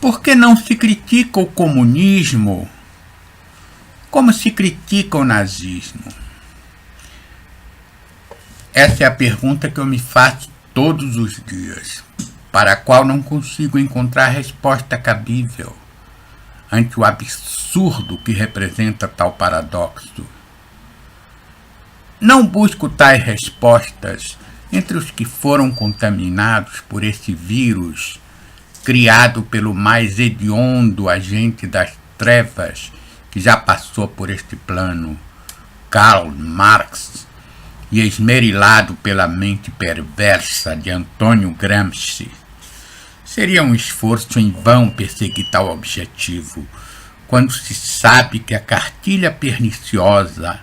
Por que não se critica o comunismo como se critica o nazismo? Essa é a pergunta que eu me faço todos os dias, para a qual não consigo encontrar resposta cabível ante o absurdo que representa tal paradoxo. Não busco tais respostas entre os que foram contaminados por esse vírus criado pelo mais hediondo agente das trevas que já passou por este plano, Karl Marx, e esmerilado pela mente perversa de Antônio Gramsci. Seria um esforço em vão perseguir tal objetivo, quando se sabe que a cartilha perniciosa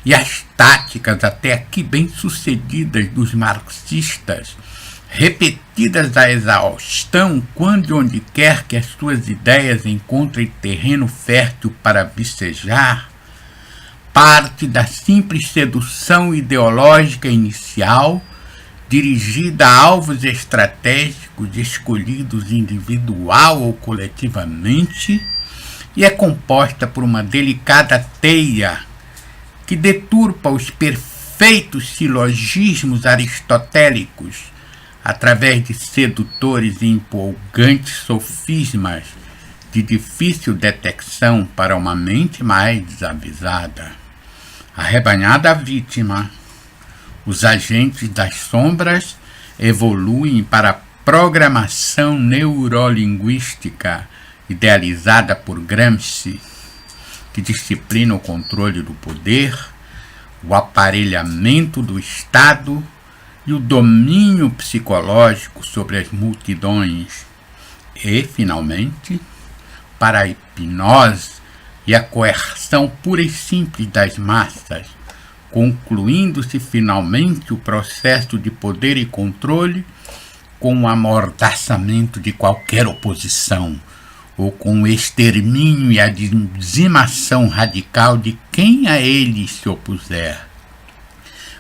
e as táticas até aqui bem-sucedidas dos marxistas, repetidas à exaustão quando e onde quer que as suas ideias encontrem terreno fértil para vicejar, parte da simples sedução ideológica inicial dirigida a alvos estratégicos escolhidos individual ou coletivamente, e é composta por uma delicada teia que deturpa os perfeitos silogismos aristotélicos através de sedutores e empolgantes sofismas de difícil detecção para uma mente mais desavisada. Arrebanhada vítima, os agentes das sombras evoluem para a programação neurolinguística idealizada por Gramsci, que disciplina o controle do poder, o aparelhamento do Estado e o domínio psicológico sobre as multidões e, finalmente, para a hipnose e a coerção pura e simples das massas, concluindo-se finalmente o processo de poder e controle com o amordaçamento de qualquer oposição, ou com o extermínio e a dizimação radical de quem a eles se opuser.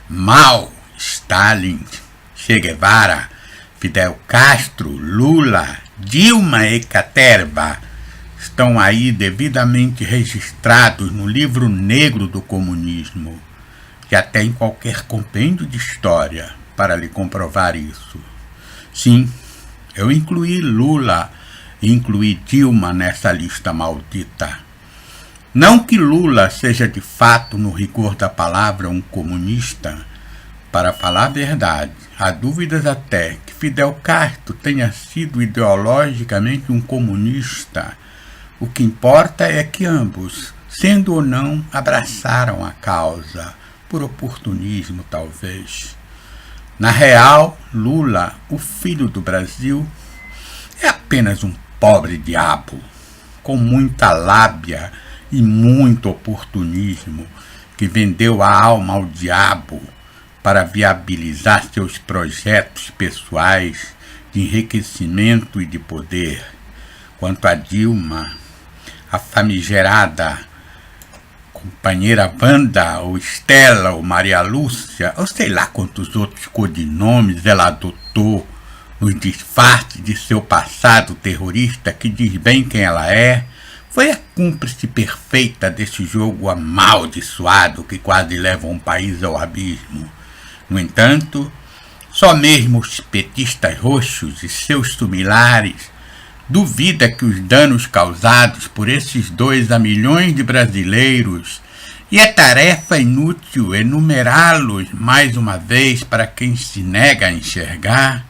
Mao, Stalin, Che Guevara, Fidel Castro, Lula, Dilma e Caterva estão aí devidamente registrados no livro negro do comunismo, e até em qualquer compêndio de história para lhe comprovar isso. Sim, eu incluí Lula e incluí Dilma nessa lista maldita. Não que Lula seja de fato, no rigor da palavra, um comunista. Para falar a verdade, há dúvidas até que Fidel Castro tenha sido ideologicamente um comunista. O que importa é que ambos, sendo ou não, abraçaram a causa, por oportunismo talvez. Na real, Lula, o filho do Brasil, é apenas um pobre diabo, com muita lábia e muito oportunismo, que vendeu a alma ao diabo para viabilizar seus projetos pessoais de enriquecimento e de poder. Quanto a Dilma, a famigerada companheira Wanda, ou Estela, ou Maria Lúcia, ou sei lá quantos outros codinomes ela adotou nos disfarces de seu passado terrorista que diz bem quem ela é, foi a cúmplice perfeita desse jogo amaldiçoado que quase leva um país ao abismo. No entanto, só mesmo os petistas roxos e seus similares duvida que os danos causados por esses dois a milhões de brasileiros, e é tarefa inútil enumerá-los mais uma vez para quem se nega a enxergar,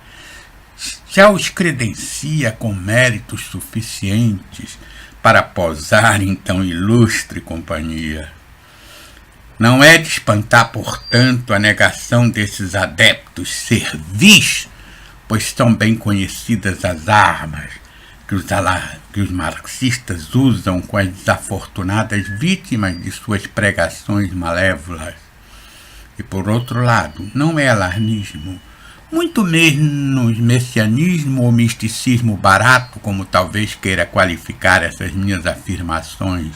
já os credencia com méritos suficientes para posar em tão ilustre companhia. Não é de espantar, portanto, a negação desses adeptos servis, pois são bem conhecidas as armas que os marxistas usam com as desafortunadas vítimas de suas pregações malévolas. E, por outro lado, não é alarmismo, muito menos messianismo ou misticismo barato, como talvez queira qualificar essas minhas afirmações,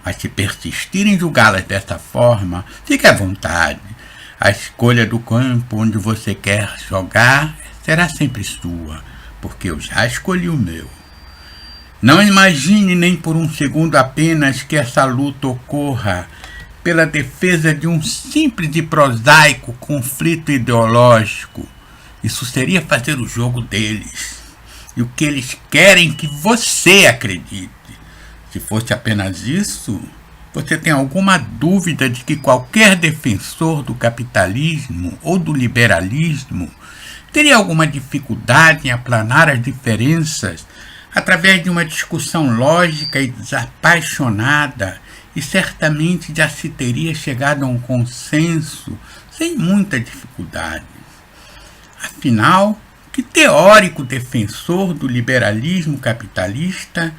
mas se persistirem em julgá-las dessa forma, fique à vontade. A escolha do campo onde você quer jogar será sempre sua, porque eu já escolhi o meu. Não imagine nem por um segundo apenas que essa luta ocorra pela defesa de um simples e prosaico conflito ideológico. Isso seria fazer o jogo deles. E o que eles querem que você acredite. Se fosse apenas isso, você tem alguma dúvida de que qualquer defensor do capitalismo ou do liberalismo teria alguma dificuldade em aplanar as diferenças através de uma discussão lógica e desapaixonada, e certamente já se teria chegado a um consenso sem muita dificuldade. Afinal, que teórico defensor do liberalismo capitalista,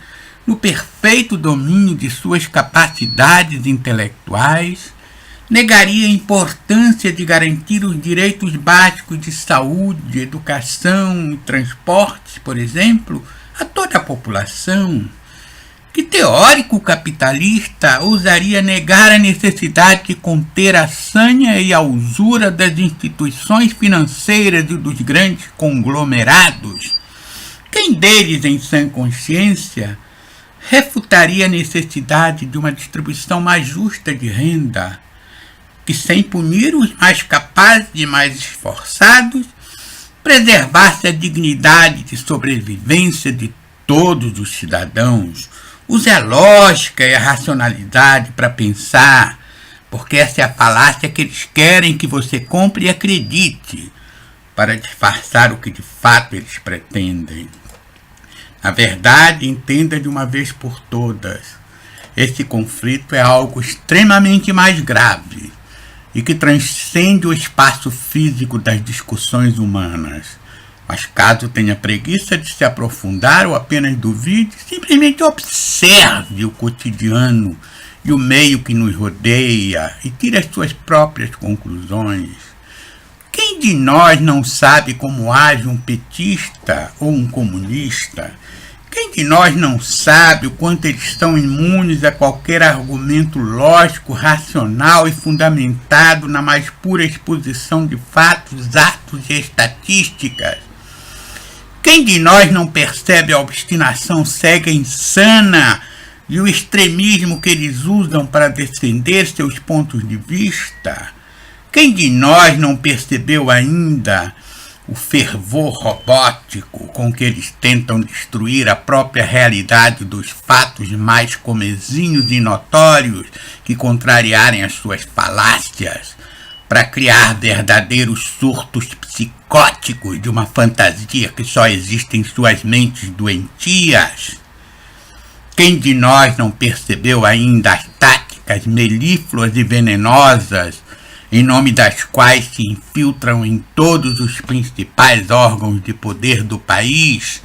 no perfeito domínio de suas capacidades intelectuais, negaria a importância de garantir os direitos básicos de saúde, educação e transportes, por exemplo, a toda a população? Que teórico capitalista ousaria negar a necessidade de conter a sanha e a usura das instituições financeiras e dos grandes conglomerados? Quem deles, em sã consciência, refutaria a necessidade de uma distribuição mais justa de renda, que, sem punir os mais capazes e mais esforçados, preservasse a dignidade de sobrevivência de todos os cidadãos? Use a lógica e a racionalidade para pensar, porque essa é a falácia que eles querem que você compre e acredite, para disfarçar o que de fato eles pretendem. Na verdade, entenda de uma vez por todas, esse conflito é algo extremamente mais grave e que transcende o espaço físico das discussões humanas. Mas caso tenha preguiça de se aprofundar ou apenas duvide, simplesmente observe o cotidiano e o meio que nos rodeia e tire as suas próprias conclusões. Quem de nós não sabe como age um petista ou um comunista? Quem de nós não sabe o quanto eles estão imunes a qualquer argumento lógico, racional e fundamentado na mais pura exposição de fatos, atos e estatísticas? Quem de nós não percebe a obstinação cega e insana e o extremismo que eles usam para defender seus pontos de vista? Quem de nós não percebeu ainda o fervor robótico com que eles tentam destruir a própria realidade dos fatos mais comezinhos e notórios que contrariarem as suas falácias, para criar verdadeiros surtos psicóticos de uma fantasia que só existe em suas mentes doentias? Quem de nós não percebeu ainda as táticas melífluas e venenosas em nome das quais se infiltram em todos os principais órgãos de poder do país,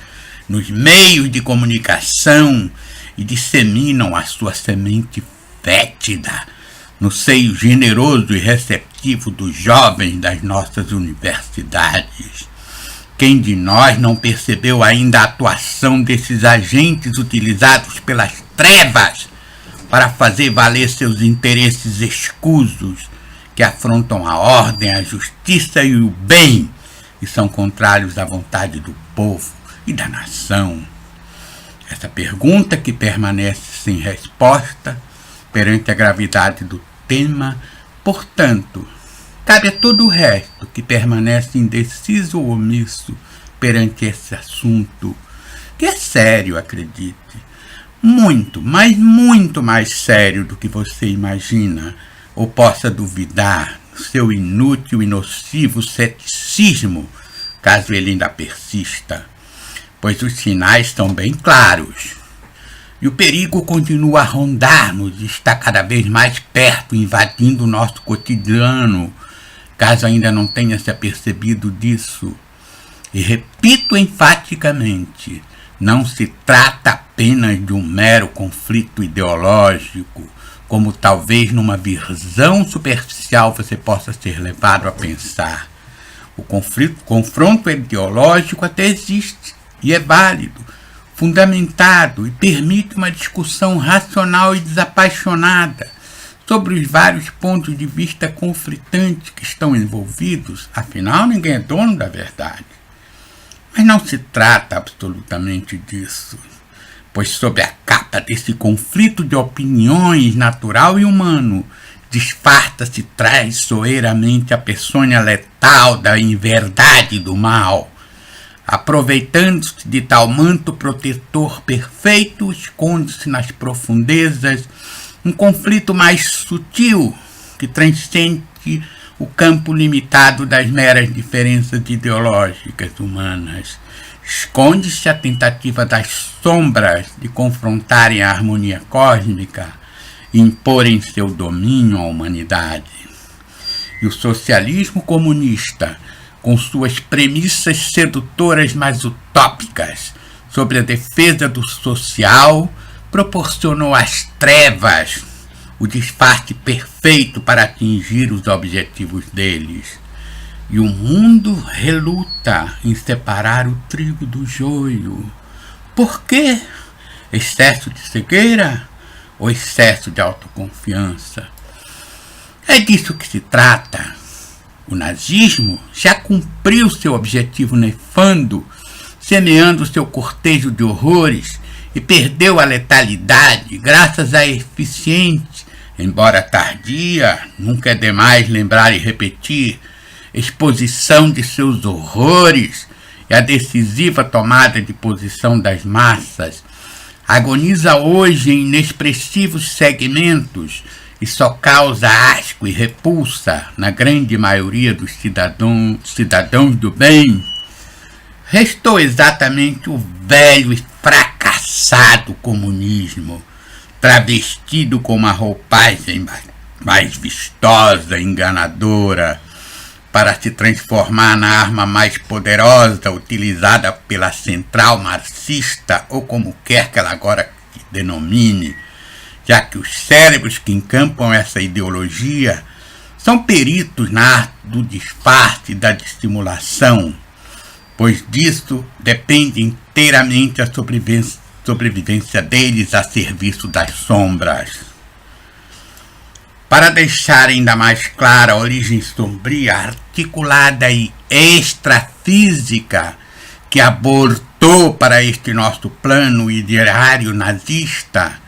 nos meios de comunicação, e disseminam a sua semente fétida no seio generoso e receptivo dos jovens das nossas universidades? Quem de nós não percebeu ainda a atuação desses agentes utilizados pelas trevas para fazer valer seus interesses escusos, que afrontam a ordem, a justiça e o bem, e são contrários à vontade do povo e da nação? Essa pergunta, que permanece sem resposta perante a gravidade do tema, portanto, cabe a todo o resto que permanece indeciso ou omisso perante esse assunto, que é sério, acredite, muito, mas muito mais sério do que você imagina, ou possa duvidar do seu inútil e nocivo ceticismo, caso ele ainda persista, pois os sinais estão bem claros. E o perigo continua a rondar-nos e está cada vez mais perto, invadindo o nosso cotidiano, caso ainda não tenha se apercebido disso. E repito enfaticamente, não se trata apenas de um mero conflito ideológico, como talvez numa visão superficial você possa ser levado a pensar. O confronto ideológico até existe e é válido, fundamentado, e permite uma discussão racional e desapaixonada sobre os vários pontos de vista conflitantes que estão envolvidos. Afinal, ninguém é dono da verdade. Mas não se trata absolutamente disso. pois sob a capa desse conflito de opiniões natural e humano, disfarça-se traiçoeiramente a peçonha letal da inverdade do mal. Aproveitando-se de tal manto protetor perfeito, esconde-se nas profundezas um conflito mais sutil que transcende o campo limitado das meras diferenças ideológicas humanas. Esconde-se a tentativa das sombras de confrontarem a harmonia cósmica e imporem seu domínio à humanidade. E o socialismo comunista, com suas premissas sedutoras mas utópicas sobre a defesa do social, proporcionou às trevas o disfarce perfeito para atingir os objetivos deles. E o mundo reluta em separar o trigo do joio. Por quê? Excesso de cegueira ou excesso de autoconfiança? É disso que se trata. O nazismo já cumpriu seu objetivo nefando, semeando seu cortejo de horrores, e perdeu a letalidade graças à eficiente, embora tardia, nunca é demais lembrar e repetir, exposição de seus horrores e a decisiva tomada de posição das massas. Agoniza hoje em inexpressivos segmentos e só causa asco e repulsa na grande maioria dos cidadãos do bem. Restou exatamente o velho e fracassado comunismo, travestido com uma roupagem mais vistosa, enganadora, para se transformar na arma mais poderosa utilizada pela central marxista, ou como quer que ela agora denomine, já que os cérebros que encampam essa ideologia são peritos na arte do disfarce e da dissimulação, pois disso depende inteiramente a sobrevivência deles a serviço das sombras. Para deixar ainda mais clara a origem sombria, articulada e extrafísica que abortou para este nosso plano ideário nazista,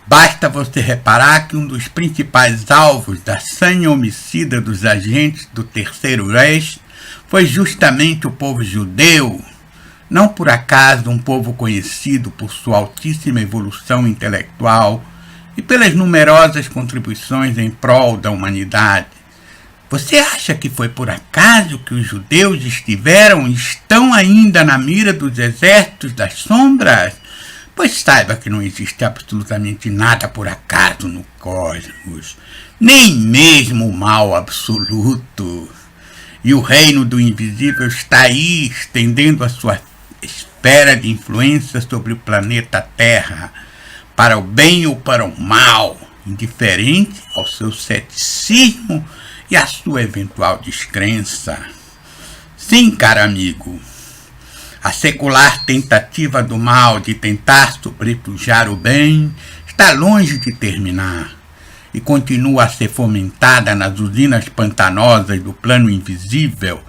basta você reparar que um dos principais alvos da sanha homicida dos agentes do Terceiro Reich foi justamente o povo judeu, não por acaso um povo conhecido por sua altíssima evolução intelectual e pelas numerosas contribuições em prol da humanidade. Você acha que foi por acaso que os judeus estão ainda na mira dos exércitos das sombras? Pois saiba que não existe absolutamente nada por acaso no cosmos, nem mesmo o mal absoluto. E o reino do invisível está aí, estendendo a sua esfera de influência sobre o planeta Terra, para o bem ou para o mal, indiferente ao seu ceticismo e à sua eventual descrença. Sim, caro amigo, a secular tentativa do mal de tentar sobrepujar o bem está longe de terminar e continua a ser fomentada nas usinas pantanosas do plano invisível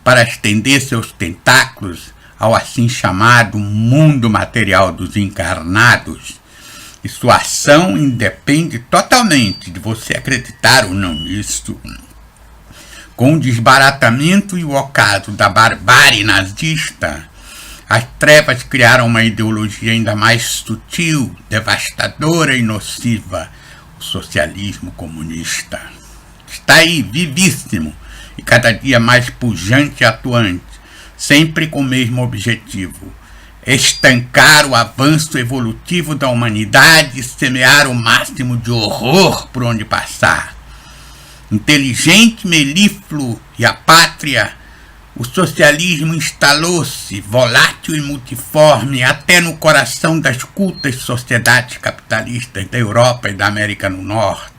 para estender seus tentáculos ao assim chamado mundo material dos encarnados. E sua ação independe totalmente de você acreditar ou não nisso. Com o desbaratamento e o ocaso da barbárie nazista, as trevas criaram uma ideologia ainda mais sutil, devastadora e nociva, o socialismo comunista. Está aí, vivíssimo, e cada dia mais pujante e atuante, sempre com o mesmo objetivo: estancar o avanço evolutivo da humanidade e semear o máximo de horror por onde passar. Inteligente, melífluo e apátria, o socialismo instalou-se, volátil e multiforme, até no coração das cultas sociedades capitalistas da Europa e da América do Norte,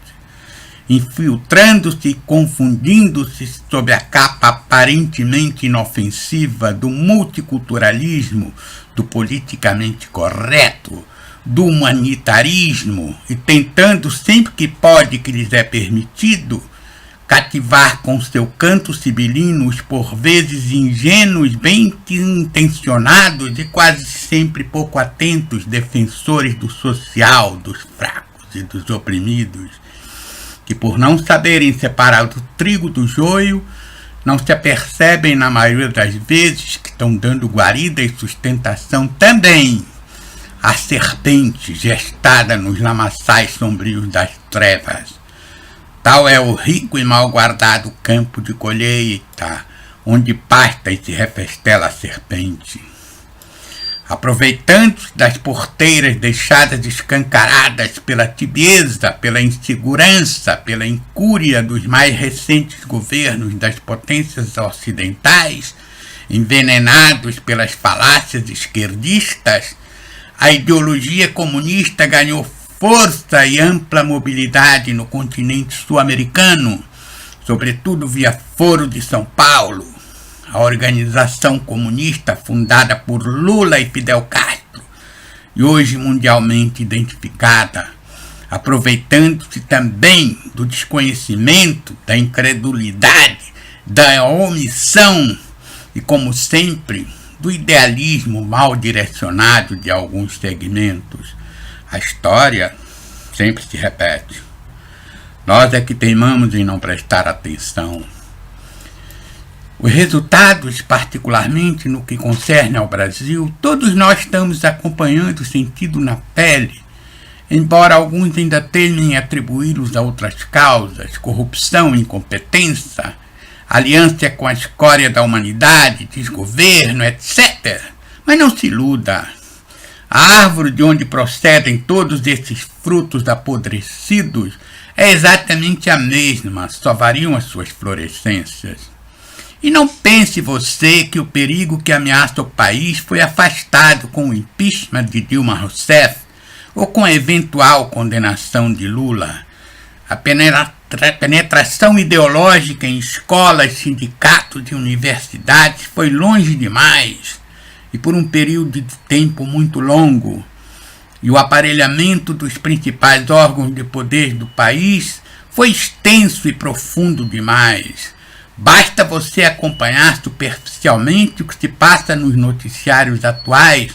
infiltrando-se e confundindo-se sob a capa aparentemente inofensiva do multiculturalismo, do politicamente correto, do humanitarismo, e tentando sempre que pode, que lhes é permitido, cativar com seu canto sibilino os por vezes ingênuos, bem intencionados e quase sempre pouco atentos defensores do social, dos fracos e dos oprimidos, que por não saberem separar o trigo do joio, não se apercebem na maioria das vezes que estão dando guarida e sustentação também à serpente gestada nos lamaçais sombrios das trevas. Tal é o rico e mal guardado campo de colheita, onde pasta e se refestela a serpente. Aproveitando-se das porteiras deixadas escancaradas pela tibieza, pela insegurança, pela incúria dos mais recentes governos das potências ocidentais, envenenados pelas falácias esquerdistas, a ideologia comunista ganhou força e ampla mobilidade no continente sul-americano, sobretudo via Foro de São Paulo, a organização comunista fundada por Lula e Fidel Castro, e hoje mundialmente identificada, aproveitando-se também do desconhecimento, da incredulidade, da omissão e, como sempre, do idealismo mal direcionado de alguns segmentos. A história sempre se repete. Nós é que teimamos em não prestar atenção. Os resultados, particularmente no que concerne ao Brasil, todos nós estamos acompanhando, sentido na pele, embora alguns ainda temem atribuí-los a outras causas, corrupção, incompetência, aliança com a escória da humanidade, desgoverno, etc. Mas não se iluda. A árvore de onde procedem todos esses frutos apodrecidos é exatamente a mesma, só variam as suas florescências. E não pense você que o perigo que ameaça o país foi afastado com o impeachment de Dilma Rousseff ou com a eventual condenação de Lula. A penetração ideológica em escolas, sindicatos e universidades foi longe demais e por um período de tempo muito longo. E o aparelhamento dos principais órgãos de poder do país foi extenso e profundo demais. Basta você acompanhar superficialmente o que se passa nos noticiários atuais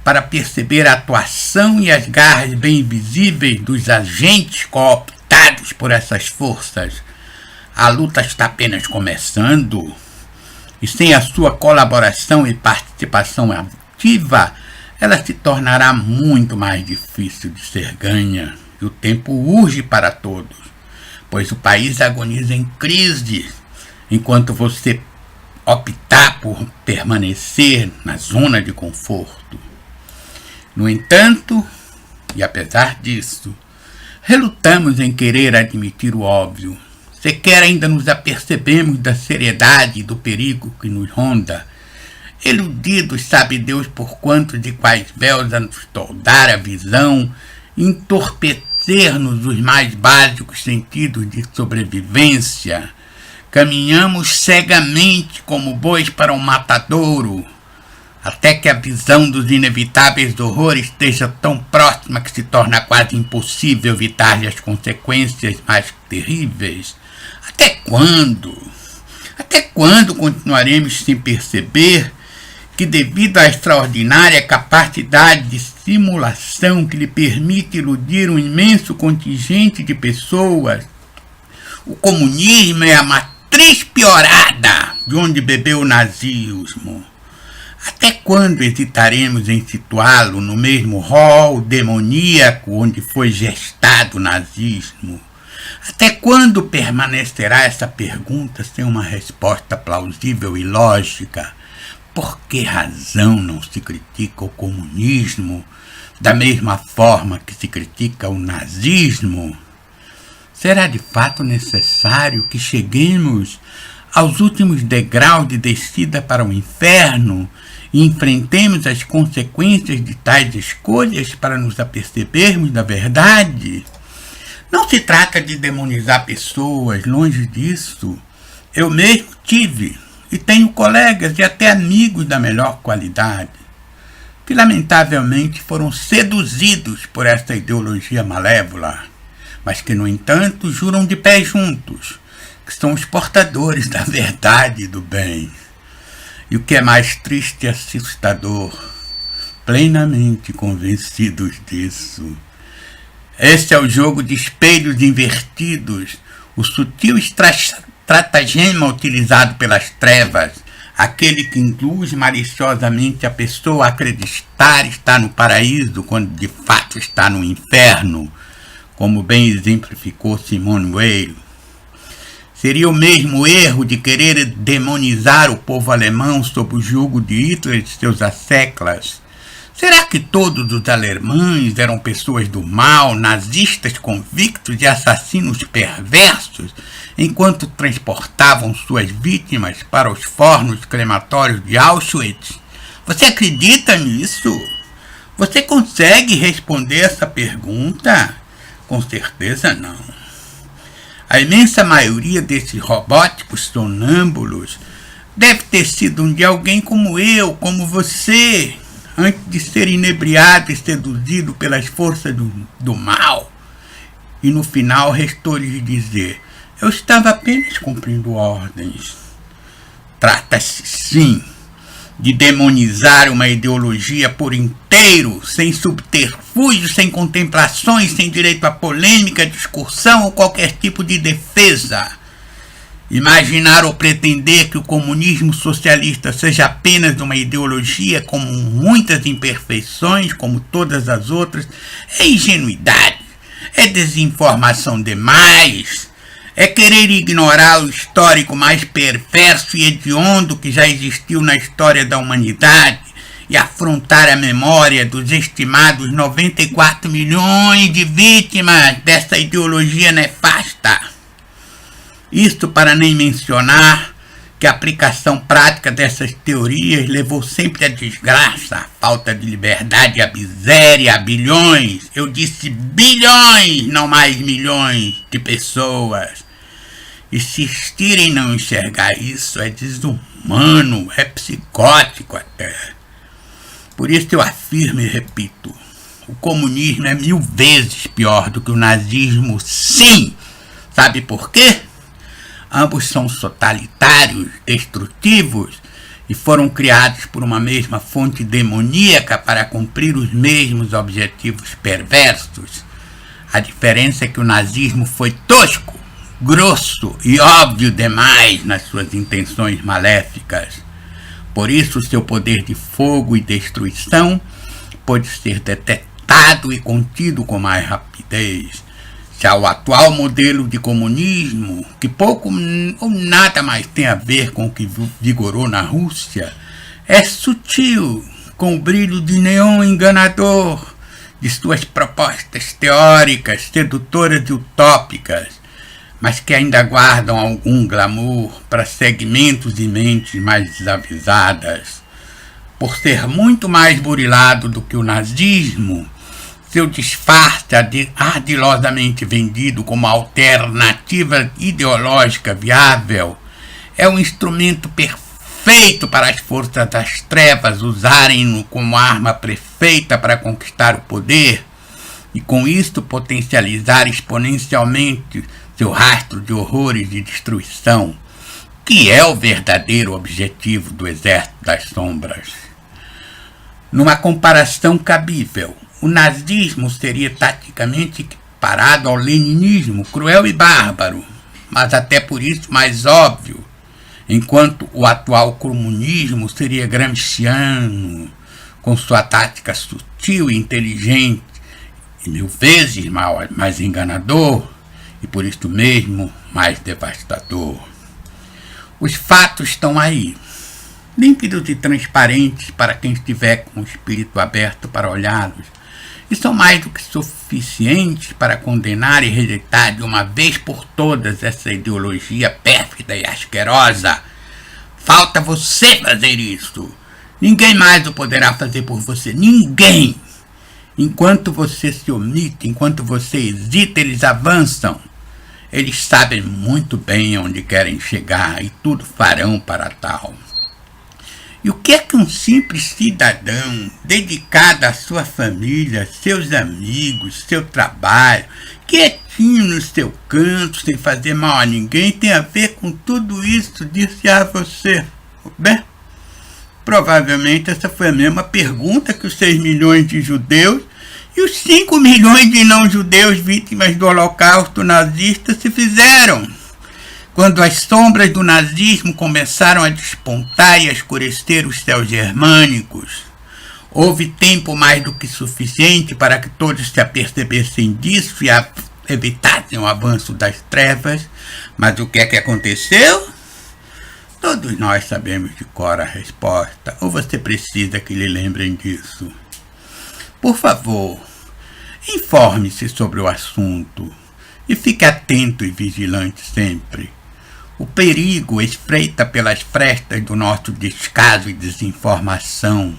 para perceber a atuação e as garras bem visíveis dos agentes cooptados por essas forças. A luta está apenas começando e sem a sua colaboração e participação ativa, ela se tornará muito mais difícil de ser ganha. E o tempo urge para todos, pois o país agoniza em crise, enquanto você optar por permanecer na zona de conforto. No entanto, e apesar disso, relutamos em querer admitir o óbvio. Sequer ainda nos apercebemos da seriedade e do perigo que nos ronda. Iludidos sabe Deus por quantos e quais véus a nos toldar a visão, entorpecer-nos os mais básicos sentidos de sobrevivência. Caminhamos cegamente como bois para um matadouro, até que a visão dos inevitáveis horrores esteja tão próxima que se torna quase impossível evitar-lhe as consequências mais terríveis. Até quando? Até quando continuaremos sem perceber que, devido à extraordinária capacidade de simulação que lhe permite iludir um imenso contingente de pessoas, o comunismo é a matriz piorada de onde bebeu o nazismo? Até quando hesitaremos em situá-lo no mesmo rol demoníaco onde foi gestado o nazismo? Até quando permanecerá essa pergunta sem uma resposta plausível e lógica? Por que razão não se critica o comunismo da mesma forma que se critica o nazismo? Será de fato necessário que cheguemos aos últimos degraus de descida para o inferno e enfrentemos as consequências de tais escolhas para nos apercebermos da verdade? Não se trata de demonizar pessoas, longe disso. Eu mesmo tive e tenho colegas e até amigos da melhor qualidade, que lamentavelmente foram seduzidos por essa ideologia malévola, mas que, no entanto, juram de pé juntos que são os portadores da verdade e do bem. E o que é mais triste e assustador, plenamente convencidos disso. Esse é o jogo de espelhos invertidos, o sutil estratagema utilizado pelas trevas, aquele que induz maliciosamente a pessoa a acreditar estar no paraíso quando de fato está no inferno, como bem exemplificou Simone Weil. Seria o mesmo erro de querer demonizar o povo alemão sob o jugo de Hitler e seus asseclas. Será que todos os alemães eram pessoas do mal, nazistas convictos e assassinos perversos, enquanto transportavam suas vítimas para os fornos crematórios de Auschwitz? Você acredita nisso? Você consegue responder essa pergunta? Com certeza não. A imensa maioria desses robóticos sonâmbulos deve ter sido de alguém como eu, como você, antes de ser inebriado e seduzido pelas forças do mal. E no final restou-lhes dizer: eu estava apenas cumprindo ordens. Trata-se, sim, de demonizar uma ideologia por inteiro, sem subterfúgio, sem contemplações, sem direito a polêmica, discussão ou qualquer tipo de defesa. Imaginar ou pretender que o comunismo socialista seja apenas uma ideologia com muitas imperfeições, como todas as outras, é ingenuidade, é desinformação demais, é querer ignorar o histórico mais perverso e hediondo que já existiu na história da humanidade e afrontar a memória dos estimados 94 milhões de vítimas dessa ideologia nefasta. Isto para nem mencionar que a aplicação prática dessas teorias levou sempre à desgraça, à falta de liberdade, à miséria, a bilhões, eu disse bilhões, não mais milhões de pessoas. Insistir em não enxergar isso é desumano, é psicótico até. Por isso eu afirmo e repito, o comunismo é 1000 vezes pior do que o nazismo, sim! Sabe por quê? Ambos são totalitários, destrutivos e foram criados por uma mesma fonte demoníaca para cumprir os mesmos objetivos perversos. A diferença é que o nazismo foi tosco, grosso e óbvio demais nas suas intenções maléficas. Por isso, seu poder de fogo e destruição pode ser detectado e contido com mais rapidez. Já o atual modelo de comunismo, que pouco ou nada mais tem a ver com o que vigorou na Rússia, é sutil, com o brilho de neon enganador de suas propostas teóricas, sedutoras e utópicas, mas que ainda guardam algum glamour para segmentos e mentes mais desavisadas. Por ser muito mais burilado do que o nazismo, seu disfarce ardilosamente vendido como alternativa ideológica viável é um instrumento perfeito para as forças das trevas usarem-no como arma perfeita para conquistar o poder e com isto potencializar exponencialmente seu rastro de horrores e destruição, que é o verdadeiro objetivo do Exército das Sombras. Numa comparação cabível, o nazismo seria taticamente equiparado ao leninismo, cruel e bárbaro, mas até por isso mais óbvio, enquanto o atual comunismo seria gramsciano, com sua tática sutil e inteligente, e 1000 vezes mais enganador, e por isso mesmo mais devastador. Os fatos estão aí, límpidos e transparentes para quem estiver com o espírito aberto para olhá-los, e são mais do que suficientes para condenar e rejeitar de uma vez por todas essa ideologia pérfida e asquerosa. Falta você fazer isso. Ninguém mais o poderá fazer por você. Ninguém. Enquanto você se omite, enquanto você hesita, eles avançam. Eles sabem muito bem onde querem chegar e tudo farão para tal. E o que é que um simples cidadão, dedicado à sua família, seus amigos, seu trabalho, quietinho no seu canto, sem fazer mal a ninguém, tem a ver com tudo isso, disse a você. Bem, provavelmente essa foi a mesma pergunta que os 6 milhões de judeus e os 5 milhões de não-judeus vítimas do Holocausto nazista se fizeram. Quando as sombras do nazismo começaram a despontar e a escurecer os céus germânicos, houve tempo mais do que suficiente para que todos se apercebessem disso e evitassem o avanço das trevas. Mas o que é que aconteceu? Todos nós sabemos de cor a resposta, ou você precisa que lhe lembrem disso? Por favor, informe-se sobre o assunto e fique atento e vigilante sempre. O perigo espreita pelas frestas do nosso descaso e desinformação.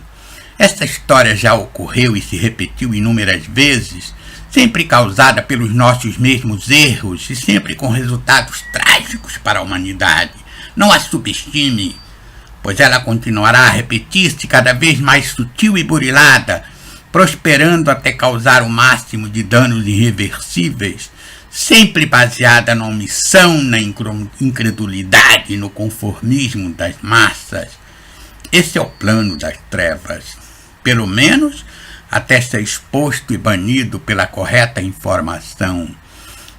Essa história já ocorreu e se repetiu inúmeras vezes, sempre causada pelos nossos mesmos erros e sempre com resultados trágicos para a humanidade. Não a subestime, pois ela continuará a repetir-se cada vez mais sutil e burilada, prosperando até causar o máximo de danos irreversíveis, sempre baseada na omissão, na incredulidade e no conformismo das massas. Esse é o plano das trevas, pelo menos até ser exposto e banido pela correta informação,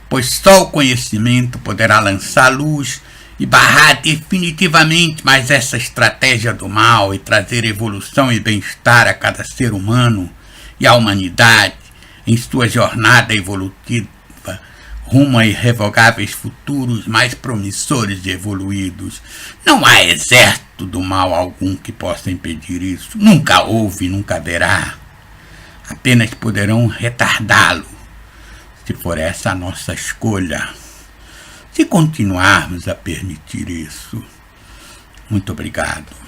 pois só o conhecimento poderá lançar luz e barrar definitivamente mais essa estratégia do mal e trazer evolução e bem-estar a cada ser humano e à humanidade em sua jornada evolutiva rumo a irrevogáveis futuros mais promissores e evoluídos. Não há exército do mal algum que possa impedir isso. Nunca houve e nunca haverá. Apenas poderão retardá-lo, se for essa a nossa escolha. Se continuarmos a permitir isso. Muito obrigado.